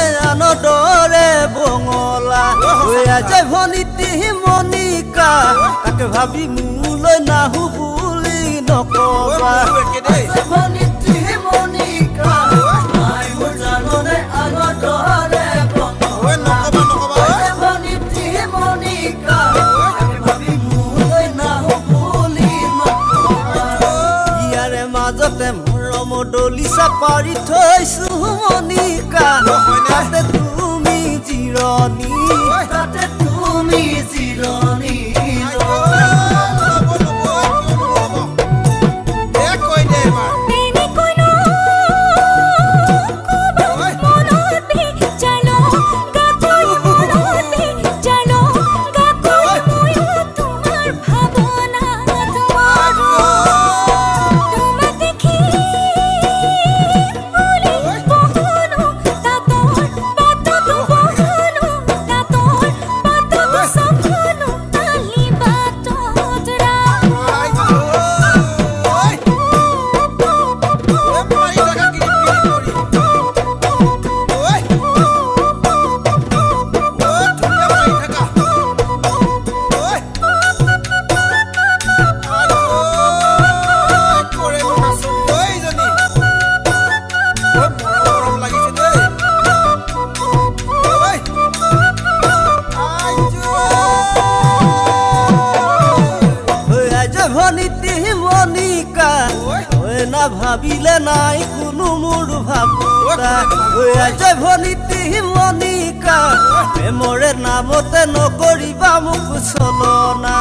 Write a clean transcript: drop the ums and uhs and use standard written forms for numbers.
আনন্দৰে বঙলা আছে ভনিতি মনিকা তাকে ভাবি মোলৈ নাহো বুলি নকবা ভনিতি মনিকা আই মোৰ জাননে আনন্দৰে বঙলা ভনিতি মনিকা তাকে ভাবি মোলৈ নাহো বুলি নকবা ইয়াৰে মাজতে মৰম ডলিছা পাৰি থৈছো মনিকা তাতে তুমি জিৰণি তাতে তুমি জিৰণি ভনিতি মনিকা না ভাবিলে নাই কোনো মোৰ ভাবুতা আছে ভনিতি মনিকা প্ৰেমৰে নামতে নকৰিবা মোক চলনা